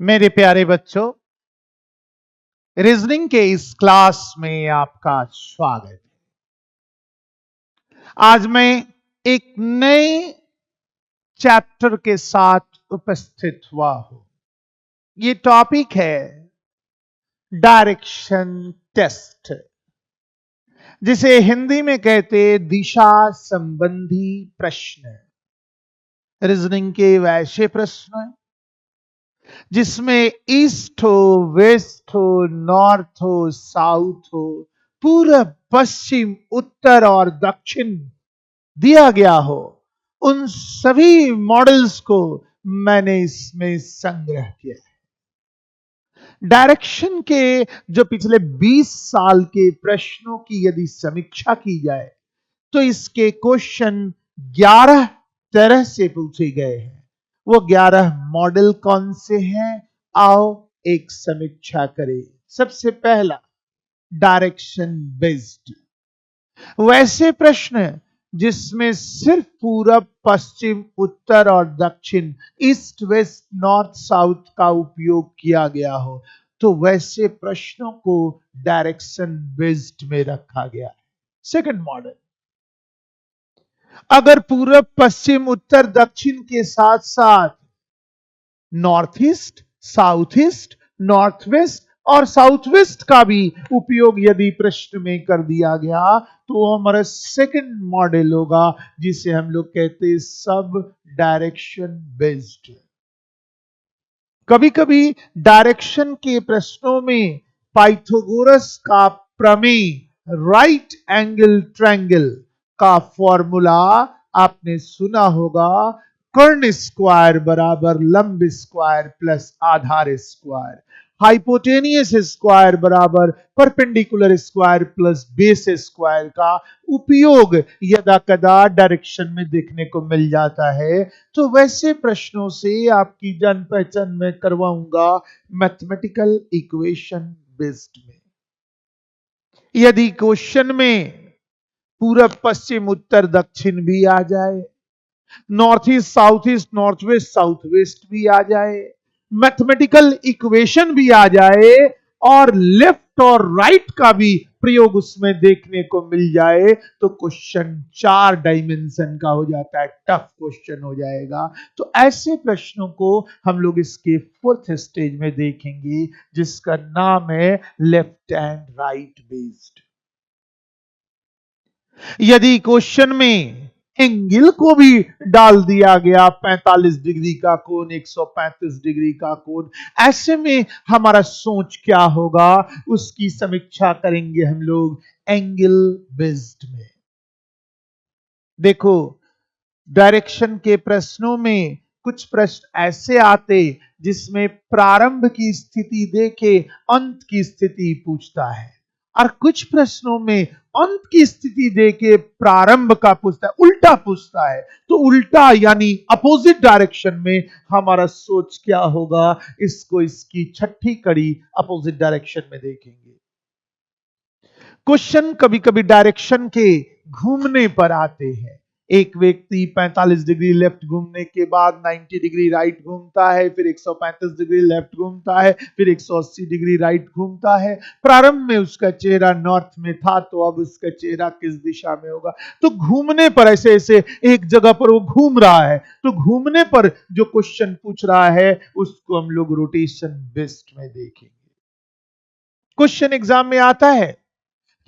मेरे प्यारे बच्चों, रीजनिंग के इस क्लास में आपका स्वागत है। आज मैं एक नए चैप्टर के साथ उपस्थित हुआ हूं। ये टॉपिक है डायरेक्शन टेस्ट, जिसे हिंदी में कहते दिशा संबंधी प्रश्न। रीजनिंग के वैसे प्रश्न जिसमें ईस्ट हो, वेस्ट हो, नॉर्थ हो, साउथ हो, पूरब, पश्चिम, उत्तर और दक्षिण दिया गया हो, उन सभी मॉडल्स को मैंने इसमें संग्रह किया है। डायरेक्शन के जो पिछले 20 साल के प्रश्नों की यदि समीक्षा की जाए तो इसके क्वेश्चन 11 तरह से पूछे गए हैं। वो 11 मॉडल कौन से हैं, आओ एक समीक्षा करें। सबसे पहला, डायरेक्शन बेस्ड, वैसे प्रश्न जिसमें सिर्फ पूरब, पश्चिम, उत्तर और दक्षिण, ईस्ट, वेस्ट, नॉर्थ, साउथ का उपयोग किया गया हो, तो वैसे प्रश्नों को डायरेक्शन बेस्ड में रखा गया है। सेकंड मॉडल, अगर पूरब, पश्चिम, उत्तर, दक्षिण के साथ साथ north east, south east, north west और साउथ वेस्ट का भी उपयोग यदि प्रश्न में कर दिया गया तो वो हमारा सेकंड मॉडल होगा, जिसे हम लोग कहते हैं सब डायरेक्शन बेस्ड। कभी कभी डायरेक्शन के प्रश्नों में पाइथागोरस का प्रमेय, राइट एंगल ट्रायंगल का फॉर्मूला आपने सुना होगा। कर्ण स्क्वायर बराबर लंब स्क्वायर प्लस आधार स्क्वायर, हाइपोटेनियस स्क्वायर बराबर perpendicular square plus base square का उपयोग यदा कदा डायरेक्शन में देखने को मिल जाता है। तो वैसे प्रश्नों से आपकी जान पहचान मैं करवाऊंगा मैथमेटिकल इक्वेशन बेस्ड में। यदि क्वेश्चन में पूरब, पश्चिम, उत्तर, दक्षिण भी आ जाए, north east, south east, north west, south west भी आ जाए, मैथमेटिकल इक्वेशन भी आ जाए और लेफ्ट और राइट का भी प्रयोग उसमें देखने को मिल जाए, तो क्वेश्चन 4 डायमेंशन का हो जाता है, टफ क्वेश्चन हो जाएगा। तो ऐसे प्रश्नों को हम लोग इसके फोर्थ स्टेज में देखेंगे, जिसका नाम है लेफ्ट एंड राइट बेस्ड। यदि क्वेश्चन में एंगल को भी डाल दिया गया, 45 डिग्री का कोण, 135 डिग्री का कोण, ऐसे में हमारा सोच क्या होगा, उसकी समीक्षा करेंगे हम लोग एंगल बेस्ड में। देखो, डायरेक्शन के प्रश्नों में कुछ प्रश्न ऐसे आते जिसमें प्रारंभ की स्थिति देके अंत की स्थिति पूछता है, और कुछ प्रश्नों में अंत की स्थिति देके प्रारंभ का पूछता है, उल्टा पूछता है। तो उल्टा यानी अपोजिट डायरेक्शन में हमारा सोच क्या होगा, इसको इसकी छठी कड़ी अपोजिट डायरेक्शन में देखेंगे। क्वेश्चन कभी कभी डायरेक्शन के घूमने पर आते हैं। एक व्यक्ति 45 डिग्री लेफ्ट घूमने के बाद 90 डिग्री राइट घूमता है, फिर 135 डिग्री लेफ्ट घूमता है, फिर 180 डिग्री राइट घूमता है। प्रारंभ में उसका चेहरा नॉर्थ में था, तो अब उसका चेहरा किस दिशा में होगा। तो घूमने पर ऐसे ऐसे एक जगह पर वो घूम रहा है, तो घूमने पर जो क्वेश्चन पूछ रहा है उसको हम लोग रोटेशन बेस्ड में देखेंगे। क्वेश्चन एग्जाम में आता है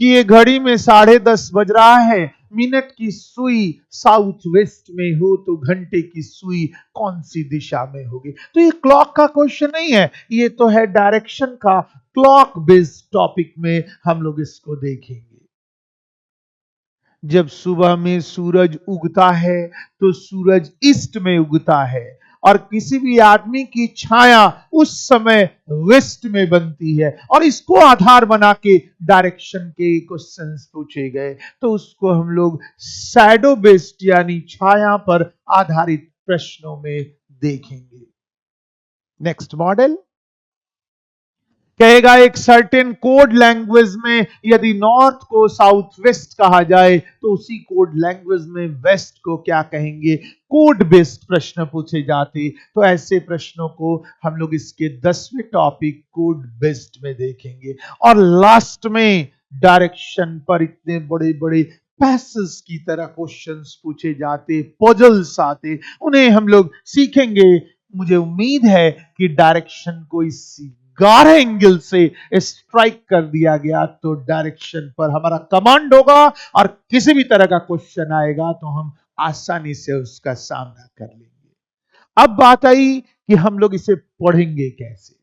कि ये घड़ी में 10:30 बज रहा है, मिनट की सुई साउथ वेस्ट में हो तो घंटे की सुई कौन सी दिशा में होगी। तो ये क्लॉक का क्वेश्चन नहीं है, ये तो है डायरेक्शन का, क्लॉक बेस्ड टॉपिक में हम लोग इसको देखेंगे। जब सुबह में सूरज उगता है तो सूरज ईस्ट में उगता है, और किसी भी आदमी की छाया उस समय वेस्ट में बनती है, और इसको आधार बना के डायरेक्शन के क्वेश्चंस पूछे गए, तो उसको हम लोग शैडो बेस्ड यानी छाया पर आधारित प्रश्नों में देखेंगे। नेक्स्ट मॉडल, कहेगा एक सर्टेन कोड लैंग्वेज में यदि नॉर्थ को साउथ वेस्ट कहा जाए तो उसी कोड लैंग्वेज में वेस्ट को क्या कहेंगे। कोड बेस्ड प्रश्न पूछे जाते, तो ऐसे प्रश्नों को हम लोग इसके 10वें टॉपिक कोड बेस्ड में देखेंगे। और लास्ट में डायरेक्शन पर इतने बड़े बड़े पैसेज की तरह क्वेश्चंस पूछे जाते, पजल्स आते, उन्हें हम लोग सीखेंगे। मुझे उम्मीद है कि डायरेक्शन को इस गाढ़े एंगल से स्ट्राइक कर दिया गया तो डायरेक्शन पर हमारा कमांड होगा और किसी भी तरह का क्वेश्चन आएगा तो हम आसानी से उसका सामना कर लेंगे। अब बात आई कि हम लोग इसे पढ़ेंगे कैसे।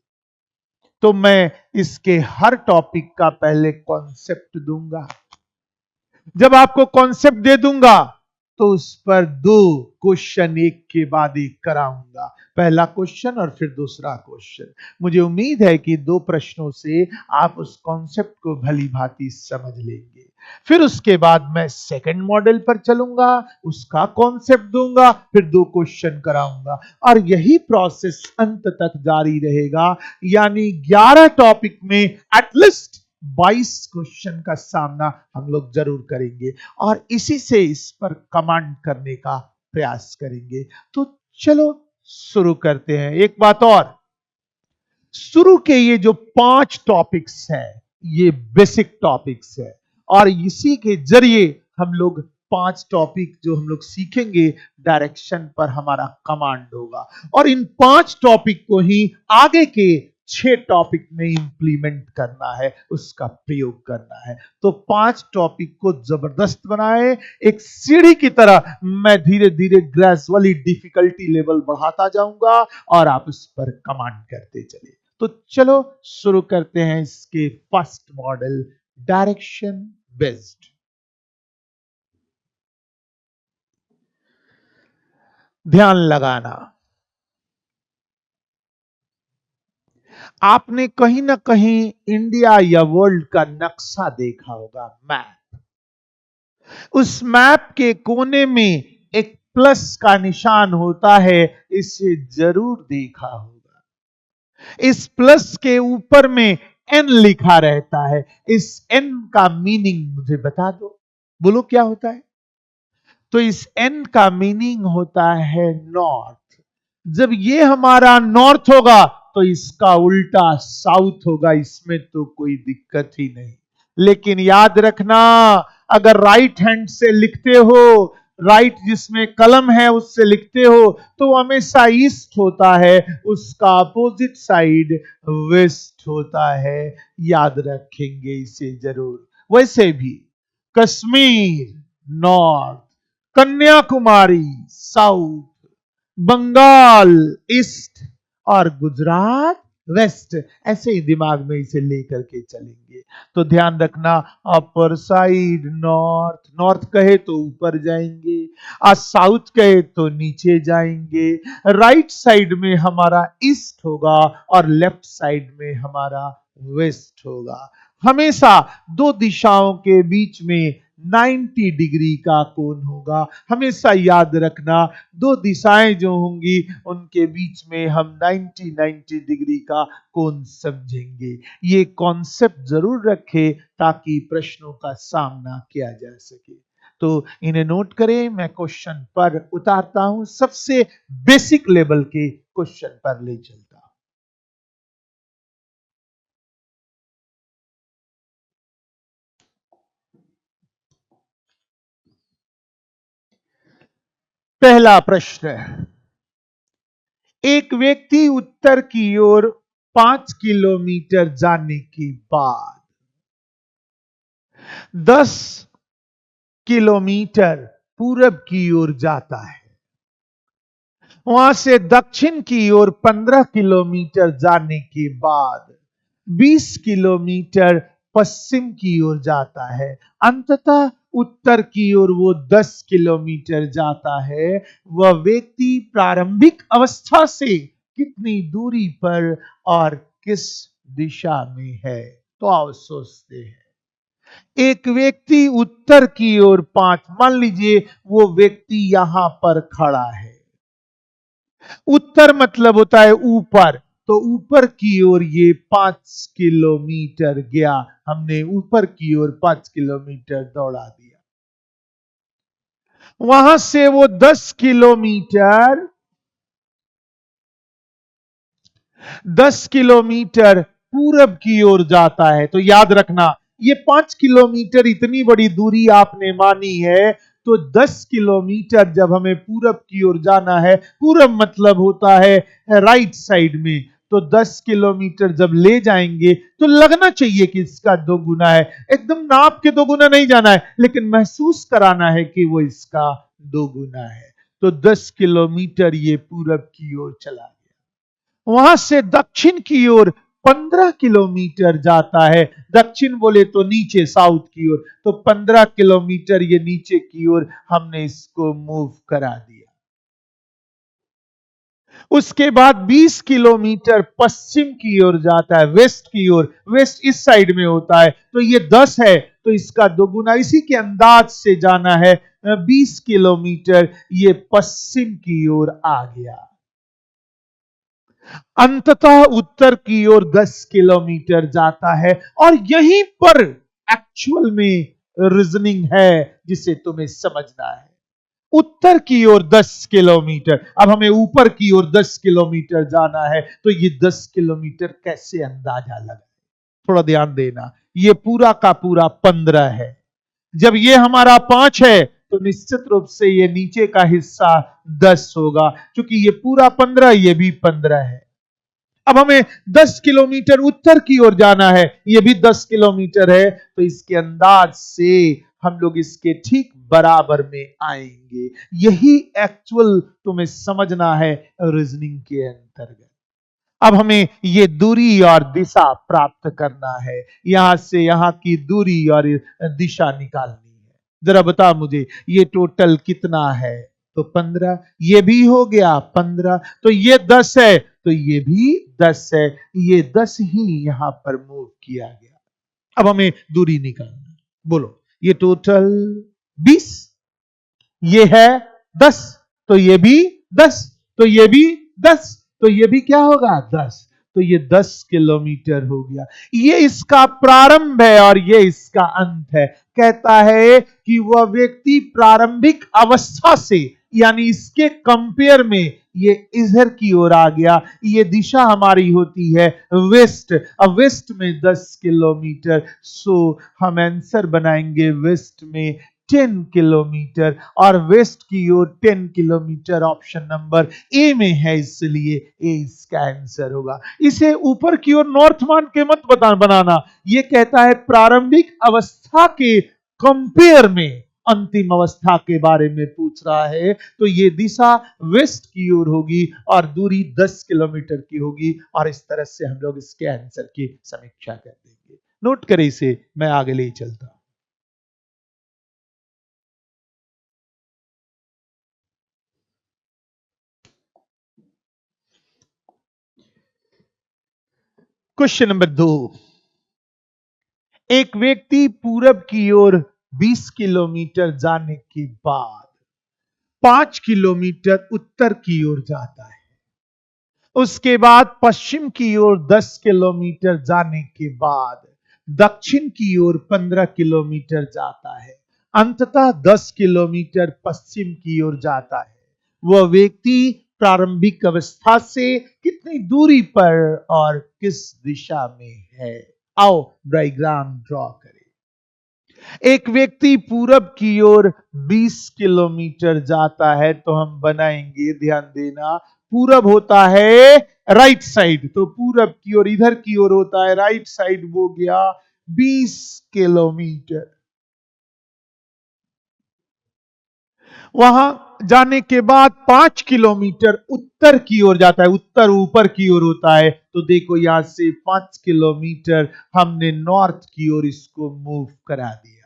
तो मैं इसके हर टॉपिक का पहले कॉन्सेप्ट दूंगा। जब आपको कॉन्सेप्ट दे दूंगा तो उस पर 2 क्वेश्चन एक के बाद एक कराऊंगा, पहला क्वेश्चन और फिर दूसरा क्वेश्चन। मुझे उम्मीद है कि 2 प्रश्नों से आप उस कॉन्सेप्ट को भली भांति समझ लेंगे। फिर उसके बाद मैं सेकंड मॉडल पर चलूंगा, उसका कॉन्सेप्ट दूंगा, फिर 2 क्वेश्चन कराऊंगा और यही प्रोसेस अंत तक जारी रहेगा। यानी 11 टॉपिक में एटलीस्ट 22 क्वेश्चन का सामना हम लोग जरूर करेंगे और इसी से इस पर कमांड करने का प्रयास करेंगे। तो चलो शुरू करते हैं। एक बात और, शुरू के ये जो 5 टॉपिक्स हैं ये बेसिक टॉपिक्स है और इसी के जरिए हम लोग 5 टॉपिक जो हम लोग सीखेंगे डायरेक्शन पर हमारा कमांड होगा और इन 5 टॉपिक को ही आगे के 6 टॉपिक में इंप्लीमेंट करना है, उसका प्रयोग करना है। तो 5 टॉपिक को जबरदस्त बनाए, एक सीढ़ी की तरह मैं धीरे धीरे ग्रेजुअली डिफिकल्टी लेवल बढ़ाता जाऊंगा और आप उस पर कमांड करते चले। तो चलो शुरू करते हैं इसके फर्स्ट मॉडल, डायरेक्शन बेस्ड। ध्यान लगाना, आपने कहीं ना कहीं इंडिया या वर्ल्ड का नक्शा देखा होगा, मैप। उस मैप के कोने में एक प्लस का निशान होता है, इसे जरूर देखा होगा। इस प्लस के ऊपर में एन लिखा रहता है। इस एन का मीनिंग मुझे बता दो, बोलो क्या होता है। तो इस एन का मीनिंग होता है नॉर्थ। जब ये हमारा नॉर्थ होगा तो इसका उल्टा साउथ होगा, इसमें तो कोई दिक्कत ही नहीं। लेकिन याद रखना, अगर राइट हैंड से लिखते हो, राइट जिसमें कलम है उससे लिखते हो तो हमेशा ईस्ट होता है, उसका अपोजिट साइड वेस्ट होता है। याद रखेंगे इसे जरूर। वैसे भी Kashmir north, Kanyakumari south, Bengal east और गुजरात वेस्ट, ऐसे ही दिमाग में इसे लेकर के चलेंगे। तो ध्यान रखना, अपर साइड नॉर्थ, नॉर्थ कहे तो ऊपर जाएंगे, और साउथ कहे तो नीचे जाएंगे। राइट साइड में हमारा ईस्ट होगा और लेफ्ट साइड में हमारा वेस्ट होगा। हमेशा 2 दिशाओं के बीच में 90 डिग्री का कोण होगा। हमेशा याद रखना, 2 दिशाएं जो होंगी उनके बीच में हम 90 डिग्री का कोण समझेंगे। ये कॉन्सेप्ट जरूर रखें ताकि प्रश्नों का सामना किया जा सके। तो इन्हें नोट करें, मैं क्वेश्चन पर उतारता हूं, सबसे बेसिक लेवल के क्वेश्चन पर ले चलता हूं। पहला प्रश्न है, एक व्यक्ति उत्तर की ओर 5 किलोमीटर जाने के बाद 10 किलोमीटर पूरब की ओर जाता है। वहां से दक्षिण की ओर 15 किलोमीटर जाने के बाद 20 किलोमीटर पश्चिम की ओर जाता है। अंततः उत्तर की ओर वो 10 किलोमीटर जाता है। वह व्यक्ति प्रारंभिक अवस्था से कितनी दूरी पर और किस दिशा में है। तो आओ सोचते हैं। एक व्यक्ति उत्तर की ओर 5, मान लीजिए वो व्यक्ति यहां पर खड़ा है। उत्तर मतलब होता है ऊपर, तो ऊपर की ओर ये 5 किलोमीटर गया। हमने ऊपर की ओर 5 किलोमीटर दौड़ा दिया। वहां से वो 10 किलोमीटर पूरब की ओर जाता है। तो याद रखना, ये 5 किलोमीटर इतनी बड़ी दूरी आपने मानी है, तो 10 किलोमीटर जब हमें पूरब की ओर जाना है, पूरब मतलब होता है राइट साइड में, तो 10 किलोमीटर जब ले जाएंगे तो लगना चाहिए कि इसका 2 गुना है। एकदम नाप के 2 गुना नहीं जाना है, लेकिन महसूस कराना है कि वो इसका 2 गुना है। तो 10 किलोमीटर ये पूरब की ओर चला गया। वहां से दक्षिण की ओर 15 किलोमीटर जाता है। दक्षिण बोले तो नीचे, साउथ की ओर। तो 15 किलोमीटर ये नीचे की ओर हमने इसको मूव करा दिया। उसके बाद 20 किलोमीटर पश्चिम की ओर जाता है, वेस्ट की ओर। वेस्ट इस साइड में होता है, तो ये 10 है, तो इसका 2 गुना। इसी के अंदाज से जाना है। 20 किलोमीटर ये पश्चिम की ओर आ गया। अंततः उत्तर की ओर 10 किलोमीटर जाता है। और यहीं पर एक्चुअल में रीजनिंग है जिसे तुम्हें समझना है। उत्तर की ओर 10 किलोमीटर, अब हमें ऊपर की ओर 10 किलोमीटर जाना है, तो ये 10 किलोमीटर कैसे अंदाजा लगा? थोड़ा ध्यान देना, ये पूरा का पूरा 15 है। जब ये हमारा 5 है, तो निश्चित रूप से ये नीचे का हिस्सा 10 होगा। क्योंकि ये पूरा 15, ये भी 15 है। अब हमें 10 किलोमीटर उत्तर की ओर जाना है, यह भी 10 किलोमीटर है, तो इसके अंदाज से हम लोग इसके ठीक बराबर में आएंगे। यही एक्चुअल तुम्हें समझना है रीजनिंग के अंतर्गत। अब हमें ये दूरी और दिशा प्राप्त करना है। यहां से यहां की दूरी और दिशा निकालनी है। जरा बता मुझे, ये टोटल कितना है? तो 15। ये भी हो गया 15। तो ये 10 है, तो ये भी 10 है। ये 10 ही यहां पर मूव किया गया। अब हमें दूरी निकालना। बोलो, ये टोटल 20, ये है 10, तो ये भी 10, तो ये भी 10, तो ये भी क्या होगा? 10। तो ये 10 किलोमीटर हो गया। ये इसका प्रारंभ है और ये इसका अंत है। कहता है कि वह व्यक्ति प्रारंभिक अवस्था से, यानी इसके कंपेयर में ये इधर की ओर आ गया। ये दिशा हमारी होती है वेस्ट। अब वेस्ट में 10 किलोमीटर, सो हम आंसर बनाएंगे वेस्ट में 10 किलोमीटर। और वेस्ट की ओर 10 किलोमीटर ऑप्शन नंबर ए में है, इसलिए ए इसका आंसर होगा। इसे ऊपर की ओर नॉर्थ मान के मत बनाना। यह कहता है प्रारंभिक अवस्था के कंपेयर में अंतिम अवस्था के बारे में पूछ रहा है, तो ये दिशा वेस्ट की ओर होगी और दूरी 10 किलोमीटर की होगी। और इस तरह से हम लोग इसके आंसर की समीक्षा कर देंगे। नोट करें इसे, मैं आगे ले चलता हूं। Question number 2। एक व्यक्ति पूरब की ओर 20 किलोमीटर जाने के बाद 5 किलोमीटर उत्तर की ओर जाता है। उसके बाद पश्चिम की ओर 10 किलोमीटर जाने के बाद दक्षिण की ओर 15 किलोमीटर जाता है। अंततः 10 किलोमीटर पश्चिम की ओर जाता है। वह व्यक्ति प्रारंभिक अवस्था से कितनी दूरी पर और किस दिशा में है? आओ डायग्राम ड्रॉ करें। एक व्यक्ति पूरब की ओर 20 किलोमीटर जाता है, तो हम बनाएंगे, ध्यान देना, पूरब होता है राइट साइड, तो पूरब की ओर, इधर की ओर होता है राइट साइड, वो गया 20 किलोमीटर। वहां जाने के बाद 5 किलोमीटर उत्तर की ओर जाता है। उत्तर ऊपर की ओर होता है, तो देखो यहां से 5 किलोमीटर हमने नॉर्थ की ओर इसको मूव करा दिया।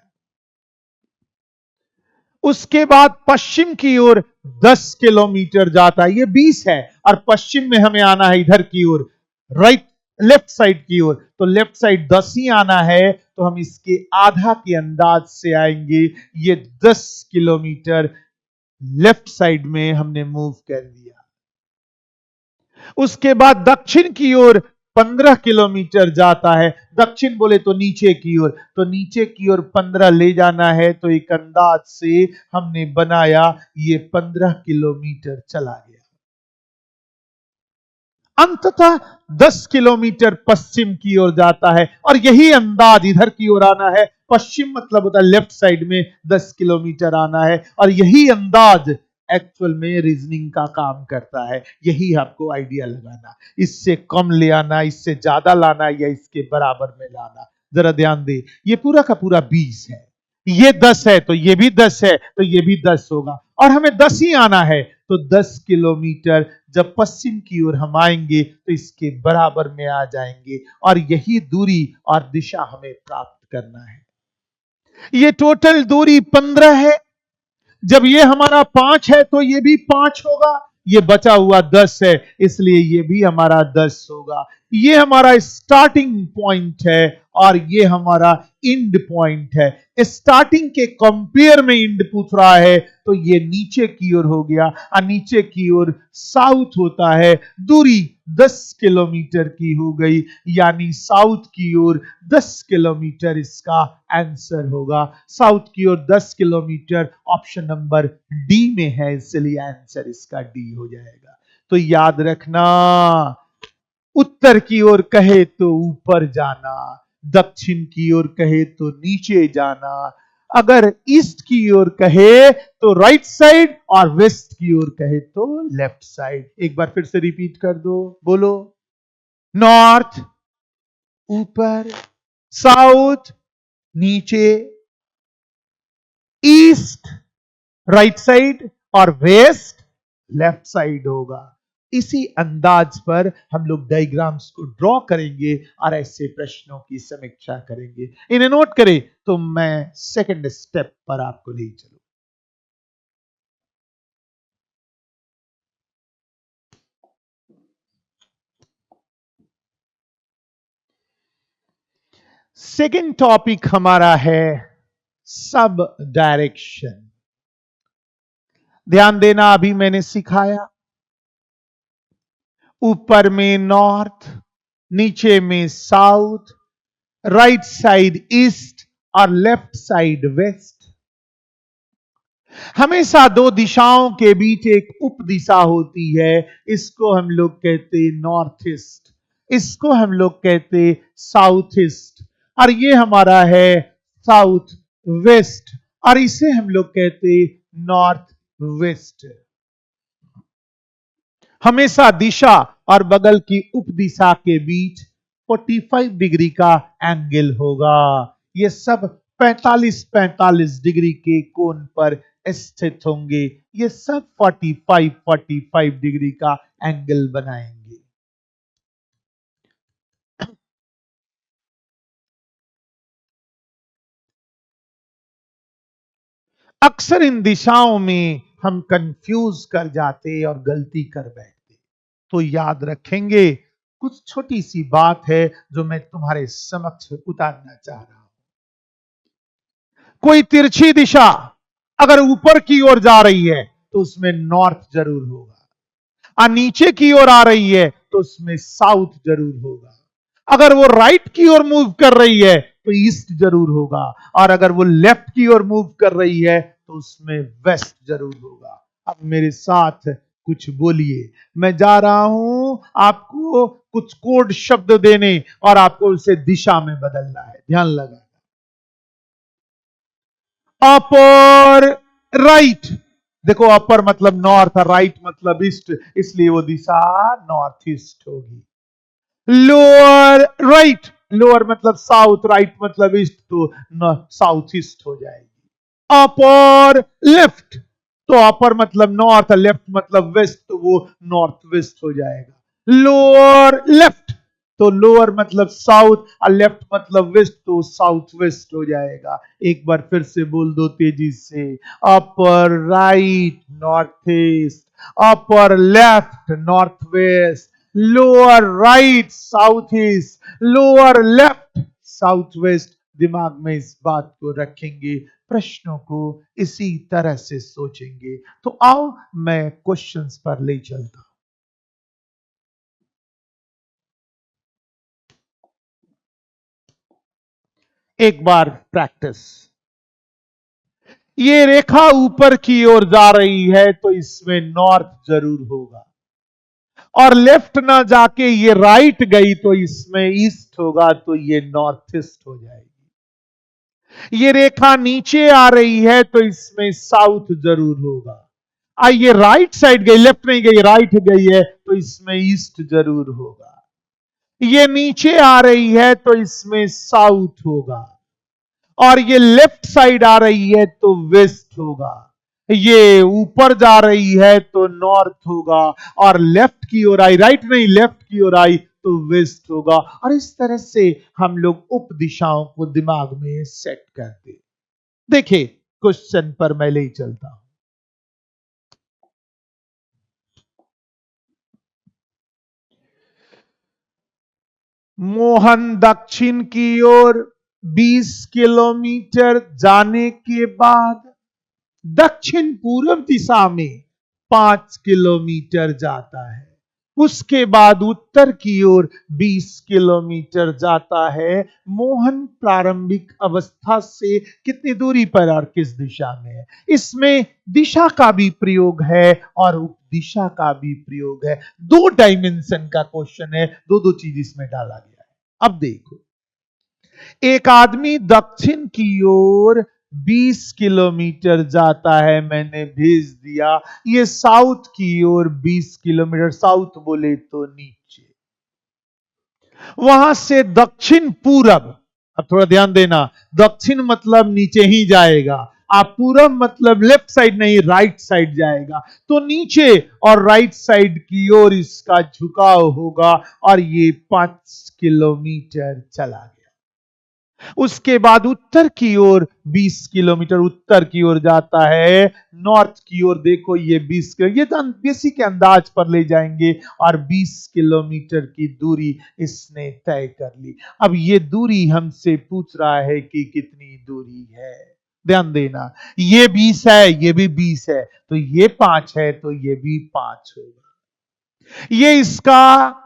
उसके बाद पश्चिम की ओर 10 किलोमीटर जाता है। ये 20 है और पश्चिम में हमें आना है इधर की ओर, राइट लेफ्ट साइड की ओर, तो लेफ्ट साइड 10 ही आना है, तो हम इसके आधा के अंदाज से आएंगे। ये 10 किलोमीटर लेफ्ट साइड में हमने मूव कर दिया। उसके बाद दक्षिण की ओर 15 किलोमीटर जाता है। दक्षिण बोले तो नीचे की ओर, तो नीचे की ओर 15 ले जाना है, तो एक अंदाज से हमने बनाया ये 15 किलोमीटर चला गया। अंततः 10 किलोमीटर पश्चिम की ओर जाता है, और यही अंदाज इधर की ओर आना है। पश्चिम मतलब होता है लेफ्ट साइड में 10 किलोमीटर आना है, और यही अंदाज एक्चुअल में रीजनिंग का काम करता है। यही आपको आइडिया लगाना, इससे कम ले आना, इससे ज्यादा लाना, या इसके बराबर में लाना। जरा ध्यान दे, ये पूरा का पूरा 20 है, ये 10 है तो ये भी 10 है, तो ये भी 10 होगा, और हमें 10 ही आना है। तो 10 किलोमीटर जब पश्चिम की ओर हम आएंगे तो इसके बराबर में आ जाएंगे, और यही दूरी और दिशा हमें प्राप्त करना है। ये टोटल दूरी 15 है। जब ये हमारा 5 है तो ये भी 5 होगा, ये बचा हुआ 10 है, इसलिए ये भी हमारा 10 होगा। ये हमारा स्टार्टिंग पॉइंट है, और ये हमारा एंड पॉइंट है। स्टार्टिंग के कंपेयर में एंड पूछ रहा है, तो ये नीचे की ओर हो गया, और नीचे की ओर साउथ होता है। दूरी 10 किलोमीटर की हो गई, यानी साउथ की ओर 10 किलोमीटर इसका आंसर होगा। साउथ की ओर 10 किलोमीटर ऑप्शन नंबर डी में है, इसलिए आंसर इसका डी हो जाएगा। तो याद रखना, उत्तर की ओर कहे तो ऊपर जाना, दक्षिण की ओर कहे तो नीचे जाना, अगर ईस्ट की ओर कहे तो राइट साइड, और वेस्ट की ओर कहे तो लेफ्ट साइड। एक बार फिर से रिपीट कर दो, बोलो। नॉर्थ ऊपर, साउथ नीचे, ईस्ट राइट साइड, और वेस्ट लेफ्ट साइड होगा। इसी अंदाज पर हम लोग डायग्राम्स को ड्रॉ करेंगे और ऐसे प्रश्नों की समीक्षा करेंगे। इन्हें नोट करें तो मैं सेकंड स्टेप पर आपको ले चलूं। सेकंड टॉपिक हमारा है सब डायरेक्शन। ध्यान देना, अभी मैंने सिखाया ऊपर में नॉर्थ, नीचे में साउथ, राइट साइड ईस्ट, और लेफ्ट साइड वेस्ट। हमेशा दो दिशाओं के बीच एक उप दिशा होती है, इसको हम लोग कहते नॉर्थ ईस्ट, इसको हम लोग कहते साउथ ईस्ट, और ये हमारा है साउथ वेस्ट, और इसे हम लोग कहते नॉर्थ वेस्ट। हमेशा दिशा और बगल की उप दिशा के बीच 45 डिग्री का एंगल होगा। ये सब 45-45 डिग्री के कोण पर स्थित होंगे। ये सब 45 डिग्री का एंगल बनाएंगे। अक्सर इन दिशाओं में हम कंफ्यूज कर जाते और गलती कर बैठते। तो याद रखेंगे, कुछ छोटी सी बात है जो मैं तुम्हारे समक्ष उतारना चाह रहा हूं। कोई तिरछी दिशा अगर ऊपर की ओर जा रही है तो उसमें नॉर्थ जरूर होगा, और नीचे की ओर आ रही है तो उसमें साउथ जरूर होगा। अगर वो राइट की ओर मूव कर रही है तो ईस्ट जरूर होगा, और अगर वो लेफ्ट की ओर मूव कर रही है तो उसमें वेस्ट जरूर होगा। अब मेरे साथ कुछ बोलिए। मैं जा रहा हूं आपको कुछ कोड शब्द देने, और आपको उसे दिशा में बदलना है। ध्यान लगा, अपर राइट। देखो, अपर मतलब नॉर्थ और राइट मतलब ईस्ट, इसलिए वो दिशा नॉर्थ ईस्ट होगी। लोअर राइट, लोअर मतलब साउथ, राइट मतलब ईस्ट, तो साउथ ईस्ट हो जाएगी। अपर लेफ्ट, तो अपर मतलब नॉर्थ, लेफ्ट मतलब वेस्ट, तो वो नॉर्थ वेस्ट हो जाएगा। लोअर लेफ्ट, तो लोअर मतलब साउथ, और लेफ्ट मतलब वेस्ट, तो साउथ वेस्ट हो जाएगा। एक बार फिर से बोल दो तेजी से। Upper right north east, upper left north west, lower right south east, lower left south waste. दिमाग में इस बात को रखेंगे, प्रश्नों को इसी तरह से सोचेंगे। तो आओ मैं क्वेश्चंस पर ले चलता हूं। एक बार प्रैक्टिस। ये रेखा ऊपर की ओर जा रही है तो इसमें नॉर्थ जरूर होगा, और लेफ्ट ना जाके ये राइट गई तो इसमें ईस्ट होगा, तो ये नॉर्थ ईस्ट हो जाएगी। ये रेखा नीचे आ रही है तो इसमें साउथ जरूर होगा। ये राइट साइड गई, लेफ्ट नहीं गई, राइट गई है तो इसमें ईस्ट जरूर होगा। ये नीचे आ रही है तो इसमें साउथ होगा, और ये लेफ्ट साइड आ रही है तो वेस्ट होगा। ये ऊपर जा रही है तो नॉर्थ होगा, और लेफ्ट की ओर आई, राइट नहीं लेफ्ट की ओर आई तो वेस्ट होगा। और इस तरह से हम लोग उप दिशाओं को दिमाग में सेट करते। देखिए क्वेश्चन पर मैं ले चलता हूं। मोहन दक्षिण की ओर 20 किलोमीटर जाने के बाद दक्षिण पूर्व दिशा में 5 किलोमीटर जाता है। उसके बाद उत्तर की ओर 20 किलोमीटर जाता है। मोहन प्रारंभिक अवस्था से कितनी दूरी पर और किस दिशा में है? इसमें दिशा का भी प्रयोग है और उप दिशा का भी प्रयोग है। 2 डायमेंशन का क्वेश्चन है, दो दो चीज इसमें डाला गया है। अब देखो, एक आदमी दक्षिण की ओर 20 किलोमीटर जाता है, मैंने भेज दिया। ये साउथ की ओर 20 किलोमीटर, साउथ बोले तो नीचे, वहां से दक्षिण पूरब। अब थोड़ा ध्यान देना, दक्षिण मतलब नीचे ही जाएगा, आप पूरब मतलब लेफ्ट साइड नहीं राइट साइड जाएगा, तो नीचे और राइट साइड की ओर इसका झुकाव होगा, और ये 5 किलोमीटर चला गया। उसके बाद उत्तर की ओर 20 किलोमीटर उत्तर की ओर जाता है। नॉर्थ की ओर देखो, ये 20 किलोमीटर, ये तो बेसिक अंदाज पर ले जाएंगे, और 20 किलोमीटर की दूरी इसने तय कर ली। अब ये दूरी हमसे पूछ रहा है कि कितनी दूरी है। ध्यान देना, ये 20 है, ये भी 20 है, तो ये 5 है, तो ये भी 5 होगा। ये इसका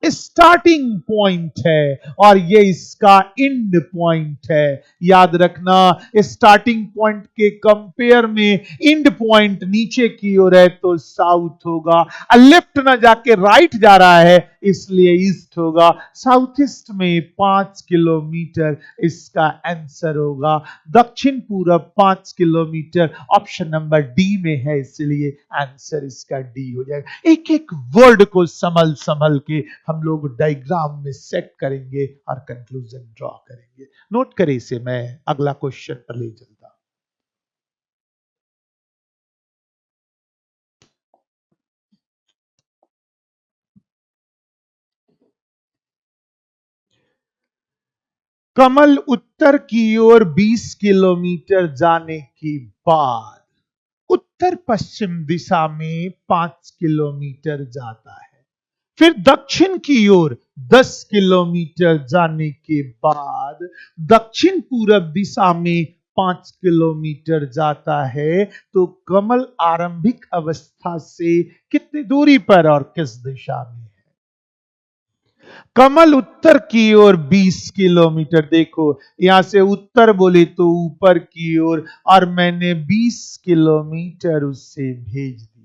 स्टार्टिंग पॉइंट है और ये इसका एंड पॉइंट है। याद रखना, स्टार्टिंग पॉइंट के कंपेयर में एंड पॉइंट नीचे की ओर है तो साउथ होगा, लेफ्ट ना जाके राइट जा रहा है इसलिए ईस्ट होगा। साउथ ईस्ट में 5 किलोमीटर इसका आंसर होगा। दक्षिण पूरब 5 किलोमीटर ऑप्शन नंबर डी में है, इसलिए आंसर इसका डी हो जाएगा। एक एक वर्ड को संभल संभल के हम लोग डायग्राम में सेट करेंगे और कंक्लूजन ड्रॉ करेंगे। नोट करें इसे, मैं अगला क्वेश्चन पर ले चलता हूं। कमल उत्तर की ओर 20 किलोमीटर जाने के बाद उत्तर पश्चिम दिशा में 5 किलोमीटर जाता है। फिर दक्षिण की ओर 10 किलोमीटर जाने के बाद दक्षिण पूरब दिशा में 5 किलोमीटर जाता है। तो कमल आरंभिक अवस्था से कितनी दूरी पर और किस दिशा में है? कमल उत्तर की ओर 20 किलोमीटर, देखो यहां से उत्तर बोले तो ऊपर की ओर, और मैंने 20 किलोमीटर उससे भेज दिया।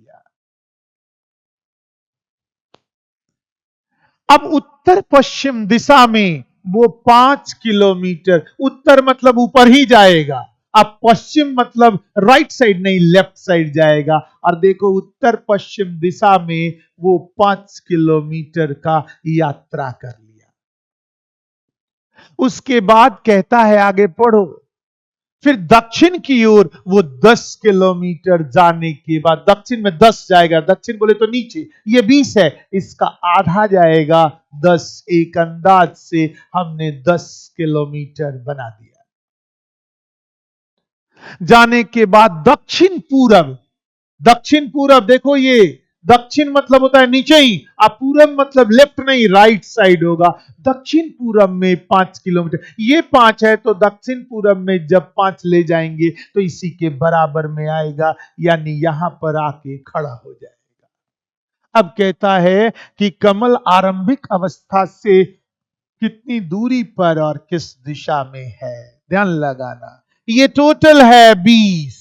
अब उत्तर पश्चिम दिशा में वो 5 किलोमीटर, उत्तर मतलब ऊपर ही जाएगा, अब पश्चिम मतलब राइट साइड नहीं लेफ्ट साइड जाएगा। और देखो उत्तर पश्चिम दिशा में वो 5 किलोमीटर का यात्रा कर लिया। उसके बाद कहता है आगे पढ़ो, फिर दक्षिण की ओर वो 10 किलोमीटर जाने के बाद, दक्षिण में 10 जाएगा, दक्षिण बोले तो नीचे, ये 20 है, इसका आधा जाएगा 10, एक अंदाज से हमने 10 किलोमीटर बना दिया। जाने के बाद दक्षिण पूरब, दक्षिण पूरब देखो, ये दक्षिण मतलब होता है नीचे ही, अब पूरब मतलब लेफ्ट नहीं राइट साइड होगा। दक्षिण पूरब में 5 किलोमीटर, ये 5 है तो दक्षिण पूरब में जब 5 ले जाएंगे तो इसी के बराबर में आएगा, यानी यहां पर आके खड़ा हो जाएगा। अब कहता है कि कमल आरंभिक अवस्था से कितनी दूरी पर और किस दिशा में है, ध्यान लगाना। ये टोटल है 20,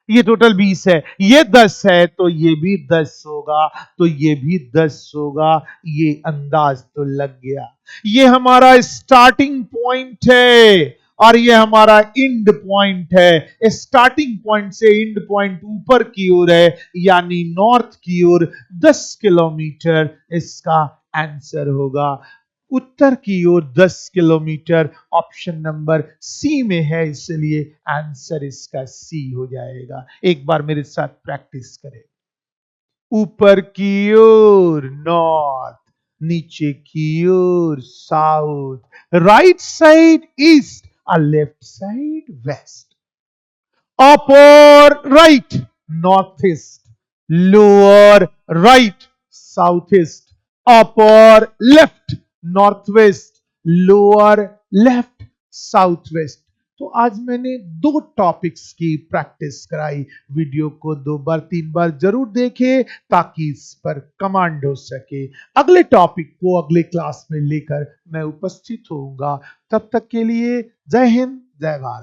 ये टोटल 20 है, ये 10 है तो ये भी 10 होगा, तो ये भी 10 होगा। ये अंदाज तो लग गया। ये हमारा स्टार्टिंग पॉइंट है और ये हमारा एंड पॉइंट है। स्टार्टिंग पॉइंट से एंड पॉइंट ऊपर की ओर है, यानी नॉर्थ की ओर 10 किलोमीटर इसका आंसर होगा। उत्तर की ओर 10 किलोमीटर ऑप्शन नंबर सी में है, इसलिए आंसर इसका सी हो जाएगा। एक बार मेरे साथ प्रैक्टिस करें। ऊपर की ओर नॉर्थ, नीचे की ओर साउथ, राइट साइड ईस्ट और लेफ्ट साइड वेस्ट। अप और right north east, lower right south east, up और left north west, lower left south west. तो आज मैंने 2 टॉपिक्स की प्रैक्टिस कराई। वीडियो को 2 बार 3 बार जरूर देखें ताकि इस पर कमांड हो सके। अगले टॉपिक को अगले क्लास में लेकर मैं उपस्थित होऊंगा। तब तक के लिए जय हिंद, जय भारत।